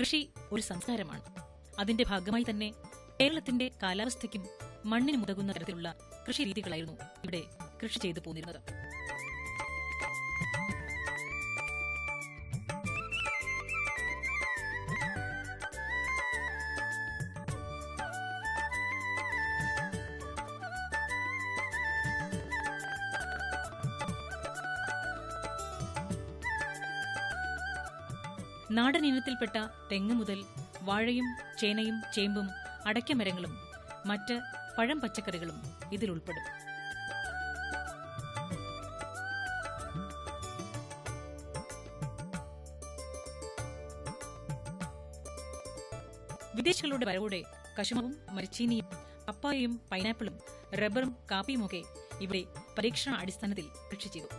കൃഷി ഒരു സംസ്കാരമാണ്. അതിന്റെ ഭാഗമായി തന്നെ കേരളത്തിന്റെ കാലാവസ്ഥയ്ക്കും മണ്ണിനും ഉതകുന്ന തരത്തിലുള്ള കൃഷി രീതികളായിരുന്നു ഇവിടെ കൃഷി ചെയ്തു പോന്നിരുന്നത്. നാടൻ ഇനത്തിൽപ്പെട്ട തെങ്ങ് മുതൽ വാഴയും ചേനയും ചേമ്പും അടയ്ക്കമരങ്ങളും മറ്റ് പഴം പച്ചക്കറികളും ഇതിലുൾപ്പെടും. വിദേശികളുടെ വരവോടെ കശുമാവും മരച്ചീനിയും പപ്പായയും പൈനാപ്പിളും റബ്ബറും കാപ്പിയുമൊക്കെ ഇവിടെ പരീക്ഷണ അടിസ്ഥാനത്തിൽ കൃഷി ചെയ്തു.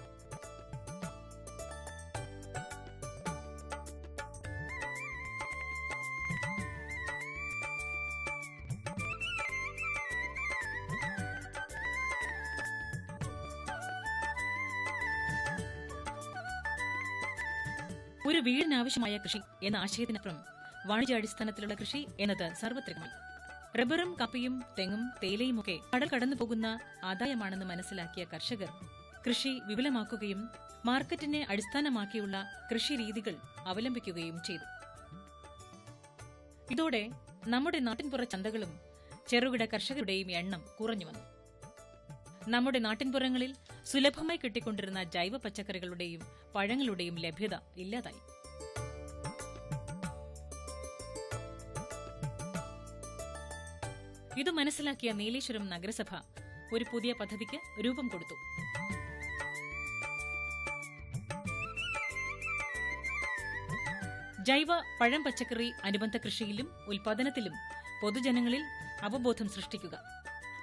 ഒരു വീടിനാവശ്യമായ കൃഷി എന്ന ആശയത്തിനപ്പുറം വാണിജ്യാടിസ്ഥാനത്തിലുള്ള കൃഷി എന്നത് സർവത്രികമായി. റബ്ബറും കപ്പയും തെങ്ങും തേയിലയുമൊക്കെ കടൽ കടന്നു പോകുന്ന ആദായമാണെന്ന് മനസ്സിലാക്കിയ കർഷകർ കൃഷി വിപുലമാക്കുകയും മാർക്കറ്റിനെ അടിസ്ഥാനമാക്കിയുള്ള കൃഷി രീതികൾ അവലംബിക്കുകയും ചെയ്തു. ഇതോടെ നമ്മുടെ നാട്ടിൻപുറ ചന്തകളും ചെറുകിട കർഷകരുടെയും എണ്ണം കുറഞ്ഞു വന്നു. നമ്മുടെ നാട്ടിൻപുറങ്ങളിൽ സുലഭമായി കിട്ടിക്കൊണ്ടിരുന്ന ജൈവ പച്ചക്കറികളുടെയും പഴങ്ങളുടെയും ലഭ്യത ഇല്ലാതായി. ഇത് മനസ്സിലാക്കിയ നീലേശ്വരം നഗരസഭ ഒരു പുതിയ പദ്ധതിക്ക് രൂപം കൊടുത്തു. ജൈവ പഴം പച്ചക്കറി അനുബന്ധ കൃഷിയിലും ഉൽപാദനത്തിലും പൊതുജനങ്ങളിൽ അവബോധം സൃഷ്ടിക്കുക.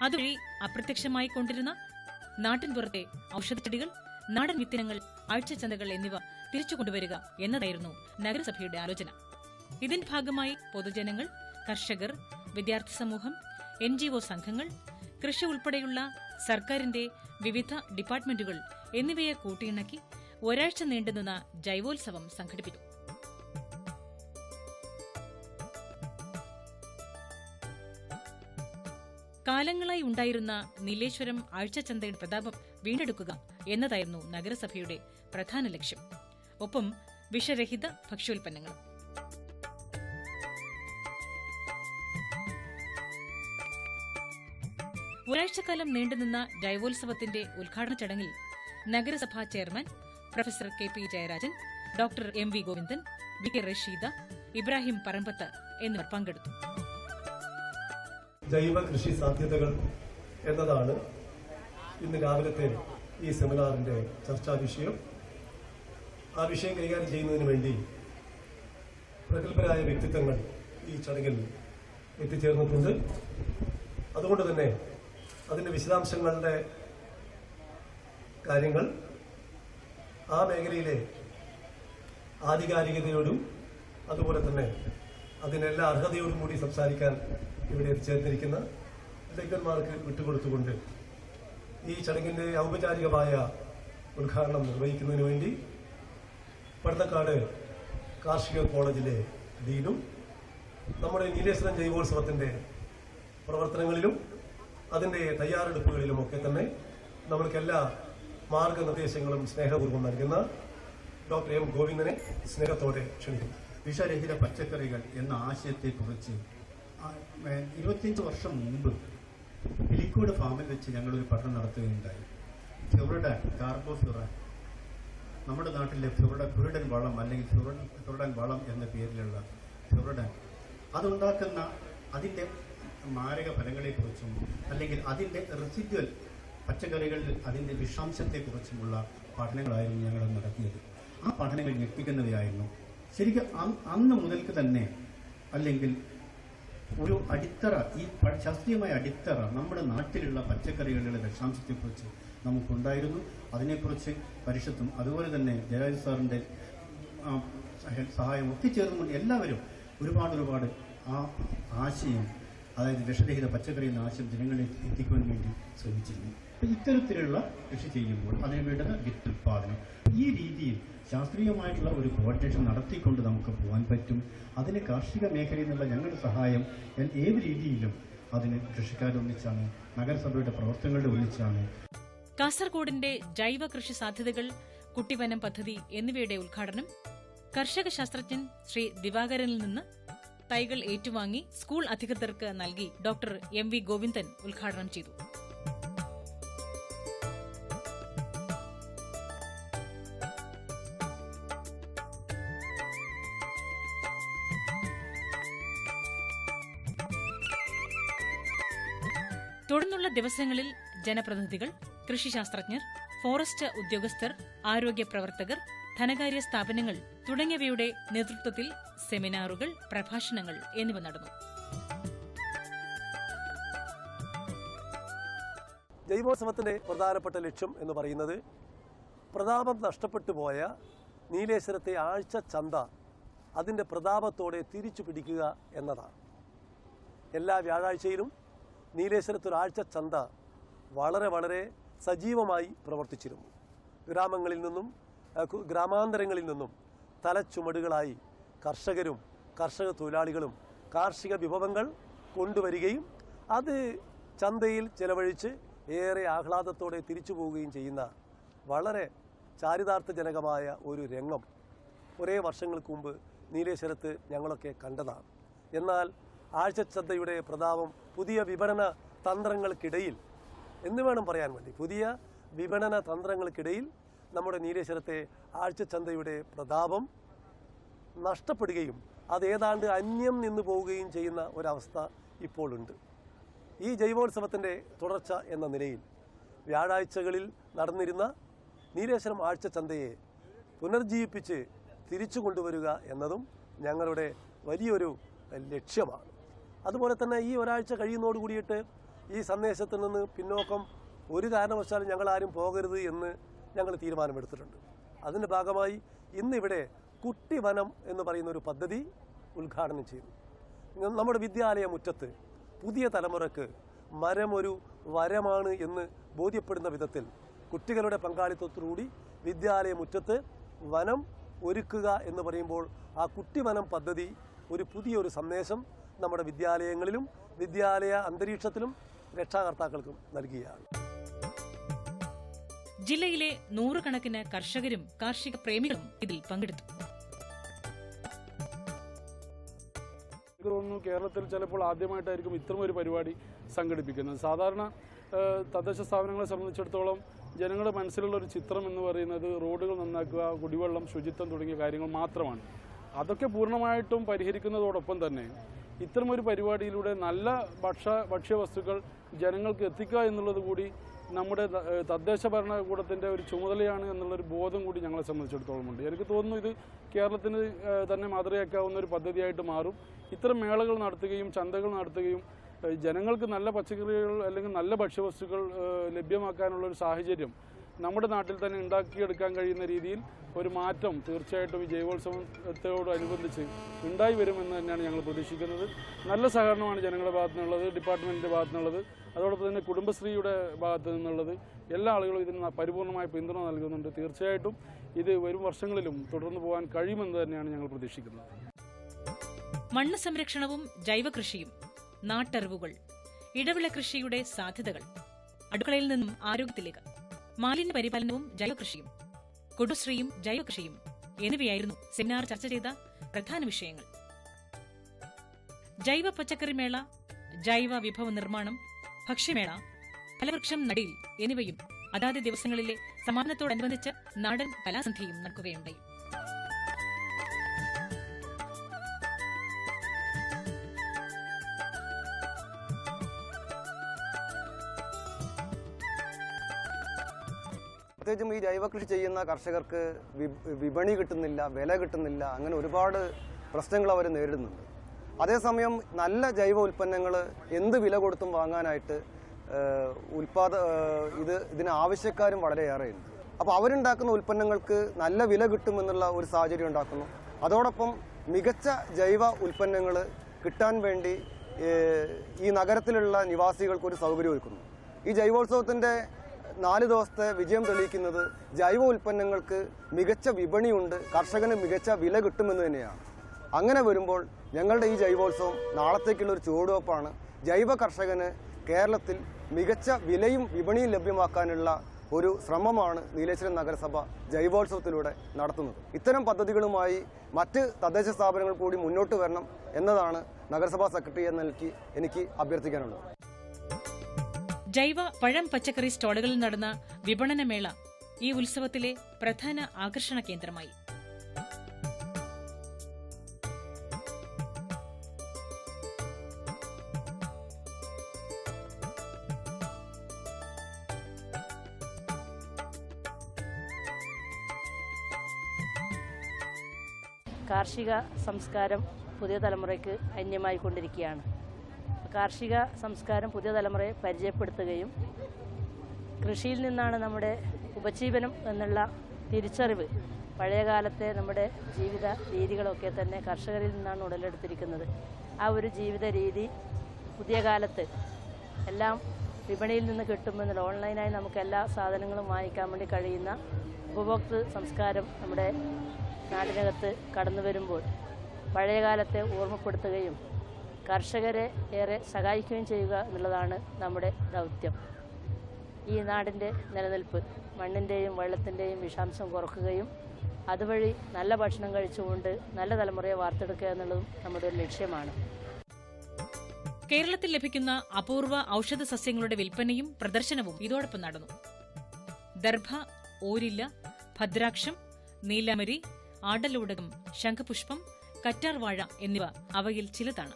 അതുവഴി അപ്രത്യക്ഷമായി കൊണ്ടിരുന്ന നാട്ടിൻപുറത്തെ ഔഷധച്ചെടികൾ, നാടൻ വിത്തിനങ്ങൾ, ആഴ്ചച്ചന്തകൾ എന്നിവ തിരിച്ചു കൊണ്ടുവരിക എന്നതായിരുന്നു നഗരസഭയുടെ ആലോചന. ഇതിന്റെ ഭാഗമായി പൊതുജനങ്ങൾ, കർഷകർ, വിദ്യാർത്ഥി സമൂഹം, NGO സംഘങ്ങൾ, കൃഷി ഉൾപ്പെടെയുള്ള സർക്കാരിന്റെ വിവിധ ഡിപ്പാർട്ട്മെന്റുകൾ എന്നിവയെ കൂട്ടിയിണക്കി ഒരാഴ്ച നീണ്ടുനിന്ന ജൈവോത്സവം സംഘടിപ്പിച്ചു. കാലങ്ങളായി ഉണ്ടായിരുന്ന നീലേശ്വരം ആഴ്ചച്ചന്തയുടെ പ്രതാപം വീണ്ടെടുക്കുക എന്നതായിരുന്നു നഗരസഭയുടെ പ്രധാന ലക്ഷ്യം. ഒപ്പം വിഷരഹിത ഭക്ഷ്യോൽപ്പന്നങ്ങൾ. ഒരാഴ്ചക്കാലം നീണ്ടുനിന്ന ജൈവോത്സവത്തിന്റെ ഉദ്ഘാടന ചടങ്ങിൽ നഗരസഭാ chairman professor KP Jayarajan, doctor MV Govindan, VK Rasheeda, Ibrahim Parambath എന്നിവർ പങ്കെടുത്തു. ജൈവ കൃഷി സാധ്യതകൾ എന്നതാണ് ഇന്ന് രാവിലത്തെ ഈ സെമിനാറിന്റെ ചർച്ചാ വിഷയം. ആ വിഷയം കൈകാര്യം ചെയ്യുന്നതിന് വേണ്ടി പ്രഗത്ഭരായ വ്യക്തിത്വങ്ങൾ ഈ ചടങ്ങിൽ എത്തിച്ചേർന്നിട്ടുണ്ട്. അതുകൊണ്ട് തന്നെ അതിന്റെ വിശദാംശങ്ങളുടെ കാര്യങ്ങൾ ആ മേഖലയിലെ ആധികാരികതയോടും അതുപോലെ തന്നെ അതിനെല്ലാ അർഹതയോടും കൂടി സംസാരിക്കാൻ ഇവിടെ എത്തിച്ചേർന്നിരിക്കുന്ന വിദഗ്ധന്മാർക്ക് വിട്ടുകൊടുത്തുകൊണ്ട് ഈ ചടങ്ങിന്റെ ഔപചാരികമായ ഉദ്ഘാടനം നിർവഹിക്കുന്നതിന് വേണ്ടി പടന്നക്കാട് കാർഷിക കോളേജിലെ ഡീനും നമ്മുടെ നീലേശ്വരം ജൈവോത്സവത്തിന്റെ പ്രവർത്തനങ്ങളിലും അതിന്റെ തയ്യാറെടുപ്പുകളിലുമൊക്കെ തന്നെ നമ്മൾക്ക് എല്ലാ മാർഗനിർദ്ദേശങ്ങളും സ്നേഹപൂർവ്വം നൽകുന്ന ഡോക്ടർ M ഗോവിന്ദനെ സ്നേഹത്തോടെ ക്ഷണിക്കുന്നു. വിഷരഹിത പച്ചക്കറികൾ എന്ന ആശയത്തെക്കുറിച്ച് 25 വർഷം മുമ്പ് പിലിക്കോട് ഫാമിൽ വെച്ച് ഞങ്ങളൊരു പഠനം നടത്തുകയുണ്ടായി. ഫ്യൂറിഡാൻ, കാർബോഫ്യൂറാൻ, നമ്മുടെ നാട്ടിലെ ഫ്യൂറിഡൻ വളം അല്ലെങ്കിൽ ഫ്യൂറിഡൻ വളം എന്ന പേരിലുള്ള ഫ്യൂറിഡൻ, അതുണ്ടാക്കുന്ന അതിന്റെ മാരക ഫലങ്ങളെക്കുറിച്ചും അല്ലെങ്കിൽ അതിന്റെ റെസിഡ്വൽ പച്ചക്കറികളിൽ അതിന്റെ വിഷാംശത്തെക്കുറിച്ചുമുള്ള പഠനങ്ങളായിരുന്നു ഞങ്ങൾ നടത്തിയത്. ആ പഠനങ്ങൾ ഞെട്ടിക്കുന്നവയായിരുന്നു. ശരിക്കും അന്ന് മുതൽക്ക് തന്നെ അല്ലെങ്കിൽ ഒരു അടിത്തറ, ഈ ശാസ്ത്രീയമായ അടിത്തറ നമ്മുടെ നാട്ടിലുള്ള പച്ചക്കറികളുടെ വിഷാംശത്തെക്കുറിച്ച് നമുക്കുണ്ടായിരുന്നു. അതിനെക്കുറിച്ച് പരിഷത്തും അതുപോലെ തന്നെ ജയരാജ് സാറിന്റെ സഹായം ഒത്തുചേർന്നുകൊണ്ട് എല്ലാവരും ഒരുപാട് ആ ആശയം അതായത് വിഷരഹിത പച്ചക്കറി എന്ന ആശയം ജനങ്ങളിൽ എത്തിക്കുവാൻ വേണ്ടി ശ്രമിച്ചിരുന്നു. അപ്പം ഇത്തരത്തിലുള്ള കൃഷി ചെയ്യുമ്പോൾ അതിന് വേണ്ടുന്ന വിത്ത് ഉൽപ്പാദനം ഈ രീതിയിൽ ശാസ്ത്രീയമായിട്ടുള്ള ഒരു കോർഡിനേഷൻ നടത്തിക്കൊണ്ട് നമുക്ക് പോകാൻ പറ്റും. അതിന് കാർഷിക മേഖലയിൽ നിന്നുള്ള ഞങ്ങളുടെ സഹായം ഏത് രീതിയിലും അതിന് കൃഷിക്കാരൊന്നിച്ചാണ്, നഗരസഭയുടെ പ്രവർത്തനങ്ങളുടെ ഒന്നിച്ചാണ്. കാസർഗോഡിന്റെ ജൈവ കൃഷി സാധ്യതകൾ, കുട്ടിവനം പദ്ധതി എന്നിവയുടെ ഉദ്ഘാടനം കർഷക ശാസ്ത്രജ്ഞൻ ശ്രീ ദിവാകരനിൽ നിന്ന് തൈകൾ ഏറ്റുവാങ്ങി സ്കൂൾ അധികൃതർക്ക് നൽകി ഡോക്ടർ MV ഗോവിന്ദൻ ഉദ്ഘാടനം ചെയ്തു. തുടർന്നുള്ള ദിവസങ്ങളിൽ ജനപ്രതിനിധികൾ, കൃഷിശാസ്ത്രജ്ഞർ, ഫോറസ്റ്റ് ഉദ്യോഗസ്ഥർ, ആരോഗ്യ പ്രവർത്തകർ, ധനകാര്യ സ്ഥാപനങ്ങൾ തുടങ്ങിയവയുടെ നേതൃത്വത്തിൽ സെമിനാറുകൾ, പ്രഭാഷണങ്ങൾ എന്നിവ നടന്നു. ജൈവോത്സവത്തിന്റെ പ്രധാനപ്പെട്ട ലക്ഷ്യം എന്ന് പറയുന്നത് പ്രതാപം നഷ്ടപ്പെട്ടു പോയ നീലേശ്വരത്തെ ആഴ്ച ചന്ത അതിൻ്റെ പ്രതാപത്തോടെ തിരിച്ചു പിടിക്കുക എന്നതാണ്. എല്ലാ വ്യാഴാഴ്ചയിലും നീലേശ്വരത്തൊരാഴ്ച ചന്ത വളരെ സജീവമായി പ്രവർത്തിച്ചിരുന്നു. ഗ്രാമങ്ങളിൽ നിന്നും ഗ്രാമാന്തരങ്ങളിൽ നിന്നും തലച്ചുമടുകളായി കർഷകരും കർഷക തൊഴിലാളികളും കാർഷിക വിഭവങ്ങൾ കൊണ്ടുവരികയും അത് ചന്തയിൽ ചെലവഴിച്ച് ഏറെ ആഹ്ലാദത്തോടെ തിരിച്ചു പോവുകയും ചെയ്യുന്ന വളരെ ചാരിതാർത്ഥജനകമായ ഒരു രംഗം കുറേ വർഷങ്ങൾക്ക് മുമ്പ് നീലേശ്വരത്ത് ഞങ്ങളൊക്കെ കണ്ടതാണ്. എന്നാൽ ആഴ്ചച്ചന്തയുടെ പ്രതാപം പുതിയ വിപണന തന്ത്രങ്ങൾക്കിടയിൽ എന്ന് വേണം പറയാൻ വേണ്ടി, പുതിയ വിപണന തന്ത്രങ്ങൾക്കിടയിൽ നമ്മുടെ നീലേശ്വരത്തെ ആഴ്ചച്ചന്തയുടെ പ്രതാപം നഷ്ടപ്പെടുകയും അത് ഏതാണ്ട് അന്യം നിന്നു പോവുകയും ചെയ്യുന്ന ഒരവസ്ഥ ഇപ്പോഴുണ്ട്. ഈ ജൈവോത്സവത്തിൻ്റെ തുടർച്ച എന്ന നിലയിൽ വ്യാഴാഴ്ചകളിൽ നടന്നിരുന്ന നീലേശ്വരം ആഴ്ചച്ചന്തയെ പുനർജീവിപ്പിച്ച് തിരിച്ചു കൊണ്ടുവരിക എന്നതും ഞങ്ങളുടെ വലിയൊരു ലക്ഷ്യമാണ്. അതുപോലെ തന്നെ ഈ ഒരാഴ്ച കഴിയുന്നതോടുകൂടിയിട്ട് ഈ സന്ദേശത്തിൽ നിന്ന് പിന്നോക്കം ഒരു കാരണവശാലും ഞങ്ങളാരും പോകരുത് എന്ന് ഞങ്ങൾ തീരുമാനമെടുത്തിട്ടുണ്ട്. അതിൻ്റെ ഭാഗമായി ഇന്നിവിടെ കുട്ടിവനം എന്ന് പറയുന്ന ഒരു പദ്ധതി ഉദ്ഘാടനം ചെയ്തു. നമ്മുടെ വിദ്യാലയ മുറ്റത്ത് പുതിയ തലമുറക്ക് മരം ഒരു വരമാണ് എന്ന് ബോധ്യപ്പെടുന്ന വിധത്തിൽ കുട്ടികളുടെ പങ്കാളിത്തത്തോടുകൂടി വിദ്യാലയ മുറ്റത്ത് വനം ഒരുക്കുക എന്ന് പറയുമ്പോൾ ആ കുട്ടിവനം പദ്ധതി ഒരു പുതിയൊരു സന്ദേശം നമ്മുടെ വിദ്യാലയങ്ങളിലും വിദ്യാലയ അന്തരീക്ഷത്തിലും രക്ഷാകർത്താക്കൾക്കും നൽകുകയാണ്. ജില്ലയിലെ നൂറുകണക്കിന് കർഷകരും കാർഷിക പ്രേമികളും ഇതിൽ പങ്കെടുത്തു. കേരളത്തിൽ ചിലപ്പോൾ ആദ്യമായിട്ടായിരിക്കും ഇത്തരമൊരു പരിപാടി സംഘടിപ്പിക്കുന്നത്. സാധാരണ തദ്ദേശ സ്ഥാപനങ്ങളെ സംബന്ധിച്ചിടത്തോളം ജനങ്ങളുടെ മനസ്സിലുള്ള ഒരു ചിത്രം എന്ന് പറയുന്നത് റോഡുകൾ നന്നാക്കുക, കുടിവെള്ളം, ശുചിത്വം തുടങ്ങിയ കാര്യങ്ങൾ മാത്രമാണ്. അതൊക്കെ പൂർണ്ണമായിട്ടും പരിഹരിക്കുന്നതോടൊപ്പം തന്നെ ഇത്തരമൊരു പരിപാടിയിലൂടെ നല്ല ഭക്ഷ്യവസ്തുക്കൾ ജനങ്ങൾക്ക് എത്തിക്കുക എന്നുള്ളത് കൂടി നമ്മുടെ തദ്ദേശ ഭരണകൂടത്തിൻ്റെ ഒരു ചുമതലയാണ് എന്നുള്ളൊരു ബോധം കൂടി ഞങ്ങളെ സംബന്ധിച്ചിടത്തോളം ഉണ്ട്. എനിക്ക് തോന്നുന്നു ഇത് കേരളത്തിന് തന്നെ മാതൃകയാക്കാവുന്ന ഒരു പദ്ധതിയായിട്ട് മാറും. ഇത്തരം മേളകൾ നടത്തുകയും ചന്തകൾ നടത്തുകയും ജനങ്ങൾക്ക് നല്ല പച്ചക്കറികൾ അല്ലെങ്കിൽ നല്ല ഭക്ഷ്യവസ്തുക്കൾ ലഭ്യമാക്കാനുള്ളൊരു സാഹചര്യം നമ്മുടെ നാട്ടിൽ തന്നെ ഉണ്ടാക്കിയെടുക്കാൻ കഴിയുന്ന രീതിയിൽ ഒരു മാറ്റം തീർച്ചയായിട്ടും ഈ ജൈവോത്സവത്തോടനുബന്ധിച്ച് ഉണ്ടായി വരുമെന്ന് തന്നെയാണ് ഞങ്ങൾ പ്രതീക്ഷിക്കുന്നത്. നല്ല സഹകരണമാണ് ജനങ്ങളുടെ ഭാഗത്തു നിന്നുള്ളത്, ഡിപ്പാർട്ട്മെൻറ്റിൻ്റെ ഭാഗത്തു നിന്നുള്ളത്, അതോടൊപ്പം തന്നെ കുടുംബശ്രീയുടെ ഭാഗത്തു നിന്നുള്ളത്. എല്ലാ ആളുകളും ഇതിന് പരിപൂർണമായ പിന്തുണ നൽകുന്നുണ്ട്. തീർച്ചയായിട്ടും ഇത് വരും വർഷങ്ങളിലും തുടർന്നു പോകാൻ കഴിയുമെന്ന് തന്നെയാണ് ഞങ്ങൾ പ്രതീക്ഷിക്കുന്നത്. മണ്ണ് സംരക്ഷണവും ജൈവകൃഷിയും, നാട്ടറിവുകൾ, ഇടവിള കൃഷിയുടെ സാധ്യതകൾ, അടുക്കളയിൽ നിന്നും ആരോഗ്യത്തിലേക്ക്, മാലിന്യ പരിപാലനവും ജൈവകൃഷിയും, കുടുംബശ്രീയും ജൈവകൃഷിയും എന്നിവയായിരുന്നു സെമിനാർ ചർച്ച ചെയ്ത പ്രധാന വിഷയങ്ങൾ. ജൈവ പച്ചക്കറിമേള, ജൈവ വിഭവ നിർമ്മാണം, ഭക്ഷ്യമേള, ഫലവൃക്ഷം നടീൽ എന്നിവയും അതാത് ദിവസങ്ങളിലെ സമാപനത്തോടനുബന്ധിച്ച് നാടൻ കലാസന്ധിയും നടക്കുകയുണ്ടായി. പ്രത്യേകിച്ചും ഈ ജൈവകൃഷി ചെയ്യുന്ന കർഷകർക്ക് വിപണി കിട്ടുന്നില്ല, വില കിട്ടുന്നില്ല, അങ്ങനെ ഒരുപാട് പ്രശ്നങ്ങൾ അവർ നേരിടുന്നുണ്ട്. അതേസമയം നല്ല ജൈവ ഉൽപ്പന്നങ്ങൾ എന്ത് വില കൊടുത്തും വാങ്ങാനായിട്ട് ഇതിന് ആവശ്യക്കാരും വളരെയേറെയുണ്ട്. അപ്പോൾ അവരുണ്ടാക്കുന്ന ഉൽപ്പന്നങ്ങൾക്ക് നല്ല വില കിട്ടുമെന്നുള്ള ഒരു സാഹചര്യം ഉണ്ടാക്കുന്നു. അതോടൊപ്പം മികച്ച ജൈവ ഉൽപ്പന്നങ്ങൾ കിട്ടാൻ വേണ്ടി ഈ നഗരത്തിലുള്ള നിവാസികൾക്ക് ഒരു സൗകര്യം ഒരുക്കുന്നു. ഈ ജൈവോത്സവത്തിൻ്റെ 4 ദിവസത്തെ വിജയം തെളിയിക്കുന്നത് ജൈവ ഉൽപ്പന്നങ്ങൾക്ക് മികച്ച വിപണിയുണ്ട്, കർഷകന് മികച്ച വില കിട്ടുമെന്ന് തന്നെയാണ്. അങ്ങനെ വരുമ്പോൾ ഞങ്ങളുടെ ഈ ജൈവോത്സവം നാളത്തേക്കുള്ളൊരു ചുവടുവെപ്പാണ്. ജൈവ കർഷകന് കേരളത്തിൽ മികച്ച വിലയും വിപണിയും ലഭ്യമാക്കാനുള്ള ഒരു ശ്രമമാണ് നീലേശ്വരം നഗരസഭ ജൈവോത്സവത്തിലൂടെ നടത്തുന്നത്. ഇത്തരം പദ്ധതികളുമായി മറ്റ് തദ്ദേശ സ്ഥാപനങ്ങൾ കൂടി മുന്നോട്ട് വരണം എന്നതാണ് നഗരസഭാ സെക്രട്ടറി എന്ന നിലയ്ക്ക് എനിക്ക് അഭ്യർത്ഥിക്കാനുള്ളത്. ജൈവ പഴം പച്ചക്കറി സ്റ്റാളുകളിൽ നടന്ന വിപണനമേള ഈ ഉത്സവത്തിലെ പ്രധാന ആകർഷണ കേന്ദ്രമായി. കാർഷിക സംസ്കാരം പുതിയ തലമുറയ്ക്ക് അന്യമായിക്കൊണ്ടിരിക്കുകയാണ്. കാർഷിക സംസ്കാരം പുതിയ തലമുറയെ പരിചയപ്പെടുത്തുകയും കൃഷിയിൽ നിന്നാണ് നമ്മുടെ ഉപജീവനം എന്നുള്ള തിരിച്ചറിവ്, പഴയകാലത്തെ നമ്മുടെ ജീവിത രീതികളൊക്കെ തന്നെ കർഷകരിൽ നിന്നാണ് ഉടലെടുത്തിരിക്കുന്നത്. ആ ഒരു ജീവിത രീതി പുതിയ കാലത്ത് എല്ലാം വിപണിയിൽ നിന്ന് കിട്ടുമെന്നുള്ള ഓൺലൈനായി നമുക്ക് എല്ലാ സാധനങ്ങളും വാങ്ങിക്കാൻ വേണ്ടി കഴിയുന്ന ഉപഭോക്തൃ സംസ്കാരം നമ്മുടെ നാടിനകത്ത് കടന്നു വരുമ്പോൾ പഴയകാലത്തെ ഓർമ്മപ്പെടുത്തുകയും കർഷകരെ ഏറെ സഹായിക്കുകയും ചെയ്യുക എന്നുള്ളതാണ് നമ്മുടെ ദൗത്യം. ഈ നാടിൻ്റെ നിലനിൽപ്പ് മണ്ണിൻ്റെയും വെള്ളത്തിൻ്റെയും വിഷാംശം കുറക്കുകയും അതുവഴി നല്ല ഭക്ഷണം കഴിച്ചുകൊണ്ട് നല്ല തലമുറയെ വാർത്തെടുക്കുക എന്നുള്ളതും നമ്മുടെ ഒരു ലക്ഷ്യമാണ്. കേരളത്തിൽ ലഭിക്കുന്ന അപൂർവ ഔഷധ സസ്യങ്ങളുടെ വിൽപ്പനയും പ്രദർശനവും ഇതോടൊപ്പം നടന്നു. ദർഭ, ഓരില്ല, ഭദ്രാക്ഷം, നീലാമരി, ആടലോടകം, ശംഖപുഷ്പം, കറ്റാർവാഴ എന്നിവ അവയിൽ ചിലതാണ്.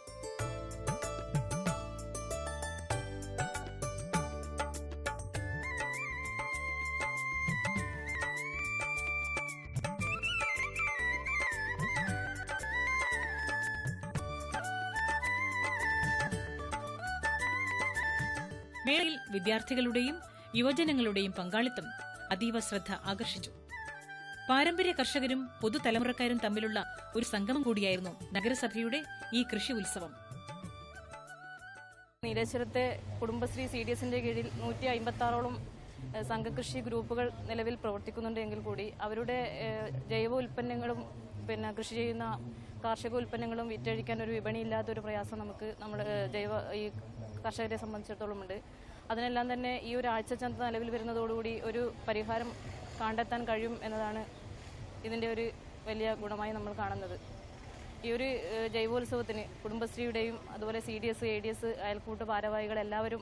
മേളയിൽ വിദ്യാർത്ഥികളുടെയും യുവജനങ്ങളുടെയും പങ്കാളിത്തം അതീവ ശ്രദ്ധ ആകർഷിച്ചു. പാരമ്പര്യ കർഷകരും പുതുതലമുറക്കാരും തമ്മിലുള്ള ഒരു സംഗമം കൂടിയായിരുന്നു നഗരസഭയുടെ ഈ കൃഷി ഉത്സവം. നീലേശ്വരത്തെ കുടുംബശ്രീ CDSന്റെ കീഴിൽ 156ഓളം സംഘകൃഷി ഗ്രൂപ്പുകൾ നിലവിൽ പ്രവർത്തിക്കുന്നുണ്ടെങ്കിൽ കൂടി അവരുടെ ജൈവ ഉൽപ്പന്നങ്ങളും കൃഷി ചെയ്യുന്ന കാർഷിക ഉൽപ്പന്നങ്ങളും വിറ്റഴിക്കാൻ ഒരു വിപണിയില്ലാത്തൊരു പ്രയാസം നമുക്ക് നമ്മുടെ ഈ കർഷകരെ സംബന്ധിച്ചിടത്തോളം ഉണ്ട്. അതിനെല്ലാം തന്നെ ഈ ഒരു ആഴ്ചച്ചന്ത നിലവിൽ വരുന്നതോടുകൂടി ഒരു പരിഹാരം കണ്ടെത്താൻ കഴിയും എന്നതാണ് ഇതിൻ്റെ ഒരു വലിയ ഗുണമായി നമ്മൾ കാണുന്നത്. ഈ ഒരു ജൈവോത്സവത്തിന് കുടുംബശ്രീയുടെയും അതുപോലെ CDS, ADS, അയൽക്കൂട്ട് ഭാരവാഹികൾ എല്ലാവരും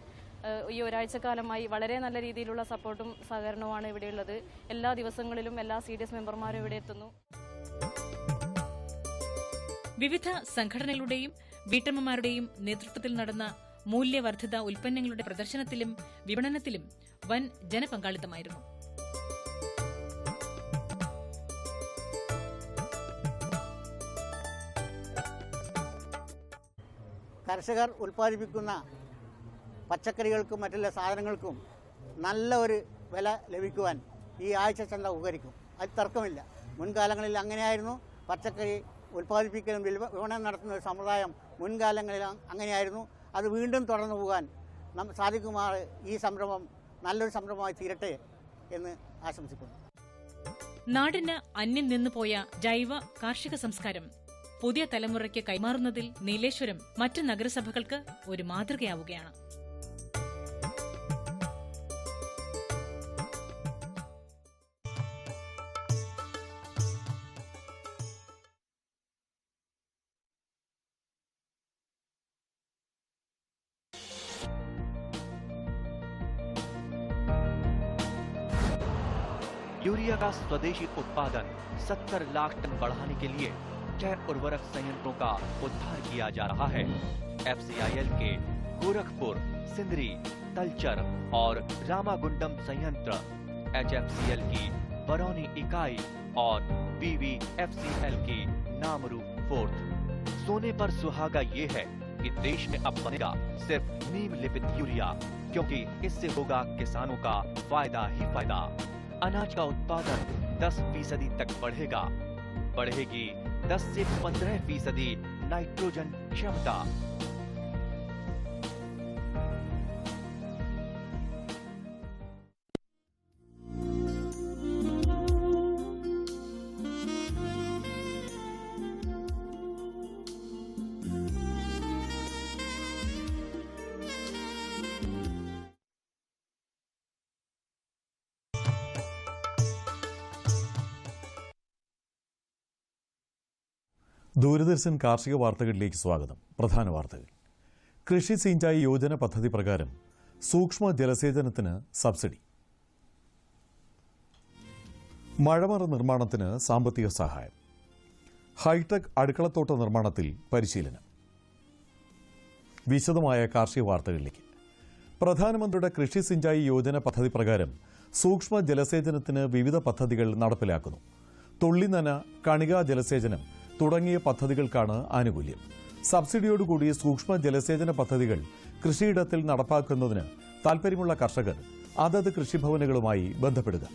ഈ ഒരാഴ്ചക്കാലമായി വളരെ നല്ല രീതിയിലുള്ള സപ്പോർട്ടും സഹകരണവുമാണ് ഇവിടെയുള്ളത്. എല്ലാ ദിവസങ്ങളിലും എല്ലാ CDS മെമ്പർമാരും ഇവിടെ എത്തുന്നു. വിവിധ സംഘടനകളുടെയും വീട്ടമ്മമാരുടെയും നേതൃത്വത്തിൽ നടന്ന മൂല്യവർദ്ധിത ഉൽപ്പന്നങ്ങളുടെ പ്രദർശനത്തിലും വിപണനത്തിലും വൻ ജനപങ്കാളിത്തമായിരുന്നു. കർഷകർ ഉൽപ്പാദിപ്പിക്കുന്ന പച്ചക്കറികൾക്കും മറ്റുള്ള സാധനങ്ങൾക്കും നല്ല ഒരു വില ലഭിക്കുവാൻ ഈ ആഴ്ചച്ചന്ത ഉപകരിക്കും. അത് തർക്കമില്ല. മുൻകാലങ്ങളിൽ അങ്ങനെയായിരുന്നു. പച്ചക്കറി ഉൽപ്പാദിപ്പിക്കലും വിപണനം നടത്തുന്ന ഒരു സമ്പ്രദായം മുൻകാലങ്ങളിൽ അങ്ങനെയായിരുന്നു. അത് വീണ്ടും തുടർന്നു പോകാൻ സാധിക്കുമാറ് ഈ സംരംഭം നല്ലൊരു സംരംഭമായി തീരട്ടെ എന്ന് ആശംസിക്കുന്നു. നാടിന് അന്യം നിന്നുപോയ ജൈവ കാർഷിക സംസ്കാരം പുതിയ തലമുറയ്ക്ക് കൈമാറുന്നതിൽ നീലേശ്വരം മറ്റ് നഗരസഭകൾക്ക് ഒരു മാതൃകയാവുകയാണ്. यूरिया का स्वदेशी उत्पादन 70 लाख टन बढ़ाने के लिए 6 उर्वरक संयंत्रों का उद्धार किया जा रहा है। FCIL के गोरखपुर, सिंदरी, तलचर और रामागुंडम संयंत्र, HFCL की बरौनी इकाई और BVFCL की नामरू फोर्थ। सोने पर सुहागा ये है कि देश में अब बनेगा सिर्फ नीम लेपित यूरिया, क्योंकि इससे होगा किसानों का फायदा ही फायदा। अनाज का उत्पादन 10% तक बढ़ेगा। बढ़ेगी 10 से 15% नाइट्रोजन क्षमता। ദൂരദർശൻ കാർഷിക വാർത്തകളിലേക്ക് സ്വാഗതം. പ്രധാന വാർത്തകൾ. കൃഷി സിഞ്ചായി യോജന പദ്ധതി പ്രകാരം സൂക്ഷ്മ ജലസേചനത്തിന് സബ്സിഡി. മഴമറ നിർമ്മാണത്തിന് സാമ്പത്തിക സഹായം. ഹൈടെക് അടുക്കളത്തോട്ട നിർമ്മാണത്തിൽ പരിശീലനം. വിശദമായ കാർഷിക വാർത്തകളിലേക്ക്. പ്രധാനമന്ത്രിയുടെ കൃഷി സിഞ്ചായി യോജന പദ്ധതി പ്രകാരം സൂക്ഷ്മ ജലസേചനത്തിന് വിവിധ പദ്ധതികൾ നടപ്പിലാക്കുന്നു. തുള്ളിനന, കണികാ ജലസേചനം തുടങ്ങിയ പദ്ധതികൾക്കാണ് ആനുകൂല്യം. സബ്സിഡിയോടുകൂടി സൂക്ഷ്മ ജലസേചന പദ്ധതികൾ കൃഷിയിടത്തിൽ നടപ്പാക്കുന്നതിന് താൽപ്പര്യമുള്ള കർഷകർ അതത് കൃഷിഭവനുകളുമായി ബന്ധപ്പെടുക.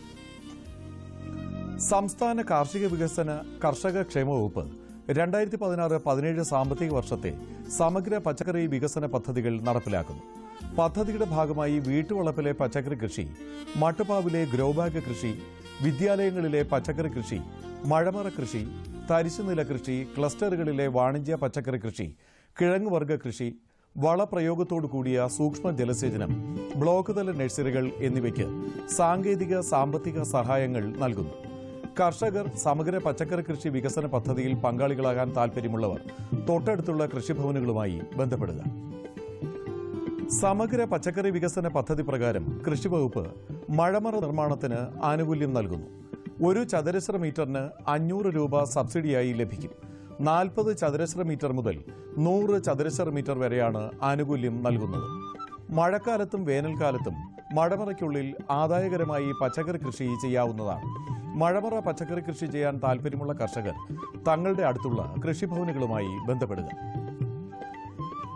സംസ്ഥാന കാർഷിക വികസന കർഷക ക്ഷേമ വകുപ്പ് 2016-17 സാമ്പത്തിക വർഷത്തെ സമഗ്ര പച്ചക്കറി വികസന പദ്ധതികൾ നടപ്പിലാക്കുന്നു. പദ്ധതിയുടെ ഭാഗമായി വീട്ടുവളപ്പിലെ പച്ചക്കറി കൃഷി, മട്ടുപ്പാവിലെ ഗ്രോബാഗ് കൃഷി, വിദ്യാലയങ്ങളിലെ പച്ചക്കറി കൃഷി, മഴമറ കൃഷി, തരിശുനില കൃഷി, ക്ലസ്റ്ററുകളിലെ വാണിജ്യ പച്ചക്കറി കൃഷി, കിഴങ്ങുവർഗ കൃഷി, വളപ്രയോഗത്തോടു കൂടിയ സൂക്ഷ്മ ജലസേചനം, ബ്ലോക്ക് തല നഴ്സറികൾ എന്നിവയ്ക്ക് സാങ്കേതിക സാമ്പത്തിക സഹായങ്ങൾ നൽകുന്നു. കർഷകർ സമഗ്ര പച്ചക്കറി കൃഷി വികസന പദ്ധതിയിൽ പങ്കാളികളാകാൻ താൽപ്പര്യമുള്ളവർ തൊട്ടടുത്തുള്ള കൃഷിഭവനുകളുമായി ബന്ധപ്പെടുക. സമഗ്ര പച്ചക്കറി വികസന പദ്ധതി പ്രകാരം കൃഷിവകുപ്പ് മഴമറ നിർമ്മാണത്തിന് ആനുകൂല്യം നൽകുന്നു. 1 ചതുരശ്ര മീറ്ററിന് 500 രൂപ സബ്സിഡിയായി ലഭിക്കും. 40 ചതുരശ്ര മീറ്റർ മുതൽ 100 ചതുരശ്ര മീറ്റർ വരെയാണ് ആനുകൂല്യം നൽകുന്നത്. മഴക്കാലത്തും വേനൽക്കാലത്തും മഴമറയ്ക്കുള്ളിൽ ആദായകരമായി പച്ചക്കറി കൃഷി ചെയ്യാവുന്നതാണ്. മഴമറ പച്ചക്കറി കൃഷി ചെയ്യാൻ താൽപ്പര്യമുള്ള കർഷകർ തങ്ങളുടെ അടുത്തുള്ള കൃഷിഭവനുകളുമായി ബന്ധപ്പെടുക.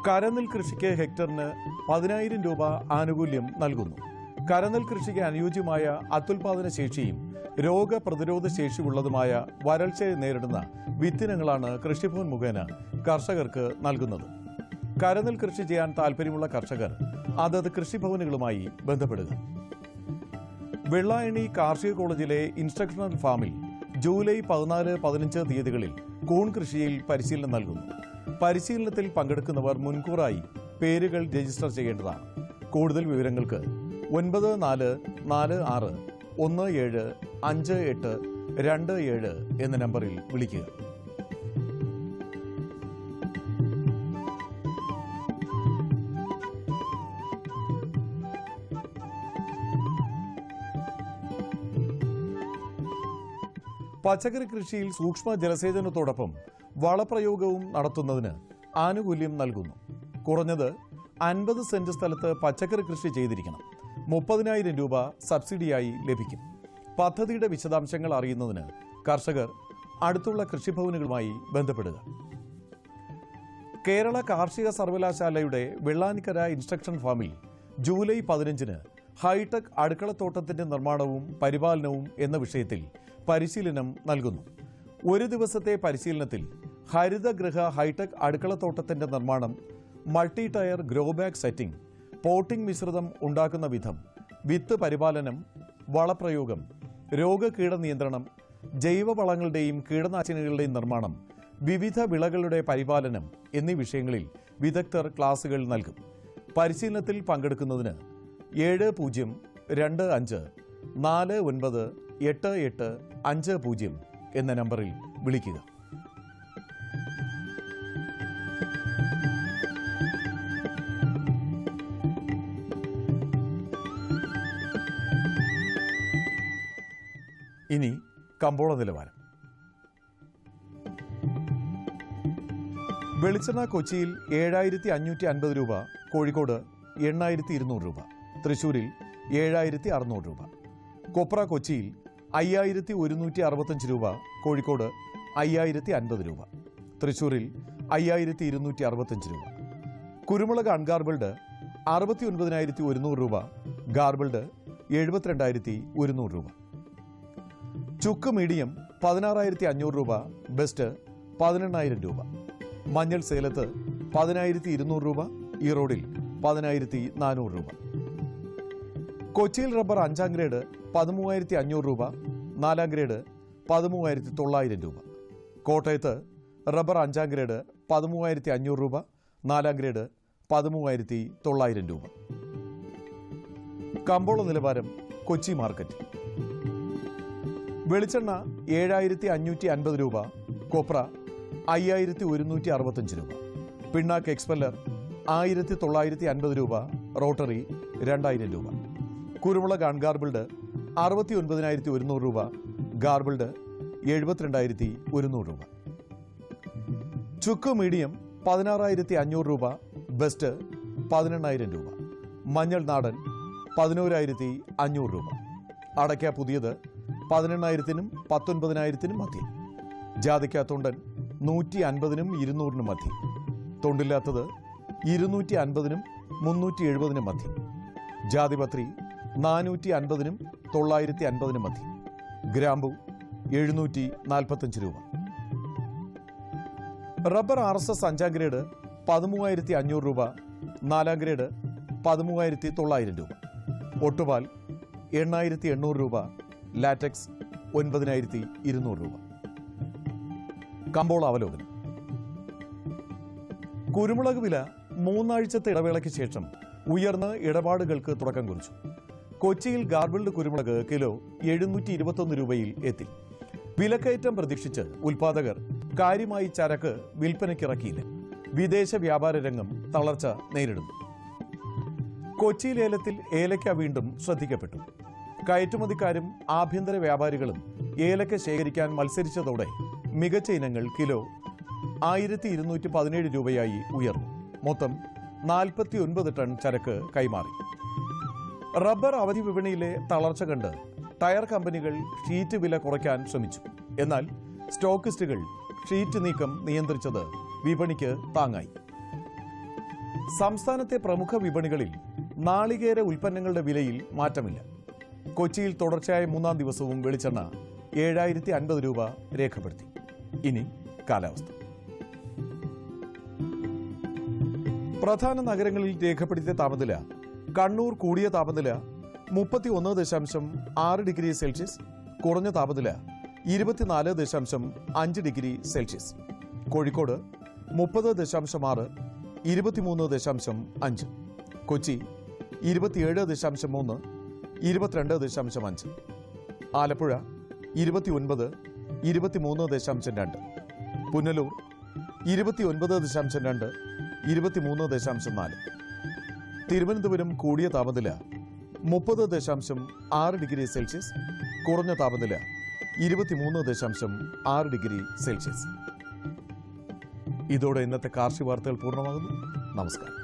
കരനെൽ കൃഷിക്ക് ഹെക്ടറിന് 10,000 രൂപ ആനുകൂല്യം നൽകുന്നു. കരനെൽ കൃഷിക്ക് അനുയോജ്യമായ അത്യുൽപാദന ശേഷിയും രോഗപ്രതിരോധ ശേഷിയുള്ളതുമായ വരൾച്ചയെ നേരിടുന്ന വിത്തിനങ്ങളാണ് കൃഷിഭവൻ മുഖേന കർഷകർക്ക് നൽകുന്നത്. കരനെൽ കൃഷി ചെയ്യാൻ താൽപ്പര്യമുള്ള കർഷകർ അതത് കൃഷിഭവനുകളുമായി ബന്ധപ്പെടുക. വെള്ളായണി കാർഷിക കോളേജിലെ ഇൻസ്ട്രക്ഷണൽ ഫാമിൽ ജൂലൈ 14-15 തീയതികളിൽ കൂൺ കൃഷിയിൽ പരിശീലനം നൽകുന്നു. പരിശീലനത്തിൽ പങ്കെടുക്കുന്നവർ മുൻകൂറായി പേരുകൾ രജിസ്റ്റർ ചെയ്യേണ്ടതാണ്. കൂടുതൽ വിവരങ്ങൾക്ക് 9446175827 എന്ന നമ്പറിൽ വിളിക്കുക. പച്ചക്കറി കൃഷിയിൽ സൂക്ഷ്മ ജലസേചനത്തോടൊപ്പം വളപ്രയോഗവും നടത്തുന്നതിന് ആനുകൂല്യം നൽകുന്നു. കുറഞ്ഞത് 50 സെന്റ് സ്ഥലത്ത് പച്ചക്കറി കൃഷി ചെയ്തിരിക്കണം. 30,000 രൂപ സബ്സിഡിയായി ലഭിക്കും. പദ്ധതിയുടെ വിശദാംശങ്ങൾ അറിയുന്നതിന് കർഷകർ അടുത്തുള്ള കൃഷിഭവനുകളുമായി ബന്ധപ്പെടുക. കേരള കാർഷിക സർവകലാശാലയുടെ വെള്ളാനിക്കര ഇൻസ്ട്രക്ഷൻ ഫാമിൽ ജൂലൈ 15-ന് ഹൈടെക് അടുക്കളത്തോട്ടത്തിന്റെ നിർമ്മാണവും പരിപാലനവും എന്ന വിഷയത്തിൽ പരിശീലനം നൽകുന്നു. 1 ദിവസത്തെ പരിശീലനത്തിൽ ഹരിതഗൃഹ ഹൈടെക് അടുക്കളത്തോട്ടത്തിന്റെ നിർമ്മാണം, multi tier grow bag setting, potting മിശ്രിതം ഉണ്ടാക്കുന്ന വിധം, വിത്ത് പരിപാലനം, വളപ്രയോഗം, രോഗകീട നിയന്ത്രണം, ജൈവവളങ്ങളുടെയും കീടനാശിനികളുടെയും നിർമ്മാണം, വിവിധ വിളകളുടെ പരിപാലനം എന്നീ വിഷയങ്ങളിൽ വിദഗ്ധർ ക്ലാസുകൾ നൽകും. പരിശീലനത്തിൽ പങ്കെടുക്കുന്നതിന് 7025498850 എന്ന നമ്പറിൽ വിളിക്കുക. ഇനി കമ്പോള നിലവാരം. വെളിച്ചെണ്ണ കൊച്ചിയിൽ 7,550 രൂപ, കോഴിക്കോട് 8,200 രൂപ, തൃശൂരിൽ 7,600 രൂപ. കൊപ്ര കൊച്ചിയിൽ 5,165 രൂപ, കോഴിക്കോട് 5,050 രൂപ, തൃശൂരിൽ 5,265 രൂപ. കുരുമുളക് അൺഗാർബിൾഡ് 69,100 രൂപ, ഗാർബിൾഡ് 72,100 രൂപ. ചുക്ക് മീഡിയം 16,500 രൂപ, ബെസ്റ്റ് 18,000 രൂപ. മഞ്ഞൾ സേലത്ത് 10,200 രൂപ, ഈറോഡിൽ 10,400 രൂപ. കൊച്ചിയിൽ റബ്ബർ 5ാം ഗ്രേഡ് 13,500 രൂപ, 4ാം ഗ്രേഡ് 13,900 രൂപ. കോട്ടയത്ത് റബ്ബർ 5ാം ഗ്രേഡ് 13,500 രൂപ, 4ാം ഗ്രേഡ് 13,900 രൂപ. കമ്പോള നിലവാരം കൊച്ചി മാർക്കറ്റ്. വെളിച്ചെണ്ണ 7,550 രൂപ, കൊപ്ര 5165 രൂപ. പിണ്ണാക്ക് എക്സ്പെല്ലർ 1950 രൂപ. റോട്ടറി 2000 രൂപ. കുരുമുളക് അൺഗാർബിൾഡ് 69,100 രൂപ. ഗാർബിൾഡ് 72,100 രൂപ. ചുക്ക് മീഡിയം 16,500 രൂപ. ബെസ്റ്റ് 18,000 രൂപ. മഞ്ഞൾ നാടൻ 11,500 രൂപ. അടയ്ക്ക പുതിയത് 18,000-നും 19,000-നും മധ്യേ. ജാതിക്ക തൊണ്ടൻ 150-നും 200-നും മധ്യേ. തൊണ്ടില്ലാത്തത് 250-നും 370-നും മധ്യേ. ജാതിപത്രി 450-നും 950-നും മധ്യേ. ഗ്രാമ്പു 745 രൂപ. റബ്ബർ RSS 5ാം ഗ്രേഡ് 13,500 രൂപ. 4ാം ഗ്രേഡ് 13,900 രൂപ. ഒട്ടുപാൽ 8,800 രൂപ. ലാറ്റക്സ് 9,200 രൂപ. കമ്പോള അവലോകനം. കുരുമുളക് വില 3 ആഴ്ചത്തെ ഇടവേളയ്ക്ക് ശേഷം ഉയർന്ന ഇടപാടുകൾക്ക് തുടക്കം കുറിച്ചു. കൊച്ചിയിൽ ഗാർബിൾഡ് കുരുമുളക് കിലോ 721 രൂപയിൽ എത്തി. വിലക്കയറ്റം പ്രതീക്ഷിച്ച് ഉൽപാദകർ കാര്യമായി ചരക്ക് വിൽപ്പനയ്ക്കിറക്കിയില്ല. വിദേശ വ്യാപാര രംഗം തളർച്ച നേരിടുന്നു. കൊച്ചി ലേലത്തിൽ ഏലക്ക വീണ്ടും ശ്രദ്ധിക്കപ്പെട്ടു. കയറ്റുമതിക്കാരും ആഭ്യന്തര വ്യാപാരികളും ഏലക്ക ശേഖരിക്കാൻ മത്സരിച്ചതോടെ മികച്ച ഇനങ്ങൾ കിലോ 1,217 രൂപയായി ഉയർന്നു. മൊത്തം 49 ടൺ ചരക്ക് കൈമാറി. റബ്ബർ അവധി വിപണിയിലെ തളർച്ച കണ്ട് ടയർ കമ്പനികൾ ഷീറ്റ് വില കുറയ്ക്കാൻ ശ്രമിച്ചു. എന്നാൽ സ്റ്റോക്കിസ്റ്റുകൾ ഷീറ്റ് നീക്കം നിയന്ത്രിച്ചത് വിപണിക്ക് താങ്ങായി. സംസ്ഥാനത്തെ പ്രമുഖ വിപണികളിൽ നാളികേര ഉൽപ്പന്നങ്ങളുടെ വിലയിൽ മാറ്റമില്ല. കൊച്ചിയിൽ തുടർച്ചയായ 3ാം ദിവസവും വെളിച്ചെണ്ണ 7,050 രൂപ രേഖപ്പെടുത്തി. ഇനി കാലാവസ്ഥ. പ്രധാന നഗരങ്ങളിൽ രേഖപ്പെടുത്തിയ താപനില: കണ്ണൂർ കൂടിയ താപനില 31.6 ഡിഗ്രി സെൽഷ്യസ്, കുറഞ്ഞ താപനില 24.5 ഡിഗ്രി സെൽഷ്യസ്. കോഴിക്കോട് 30.6, 23.5. കൊച്ചി 27.3, 22.5. ആലപ്പുഴ 29, 23.2. പുനലൂർ 29.2, 23.4. തിരുവനന്തപുരം കൂടിയ താപനില 30.6 ഡിഗ്രി സെൽഷ്യസ്, കുറഞ്ഞ താപനില 23.6 ഡിഗ്രി സെൽഷ്യസ്. ഇതോടെ ഇന്നത്തെ കാർഷിക വാർത്തകൾ പൂർണ്ണമാകുന്നു. നമസ്കാരം.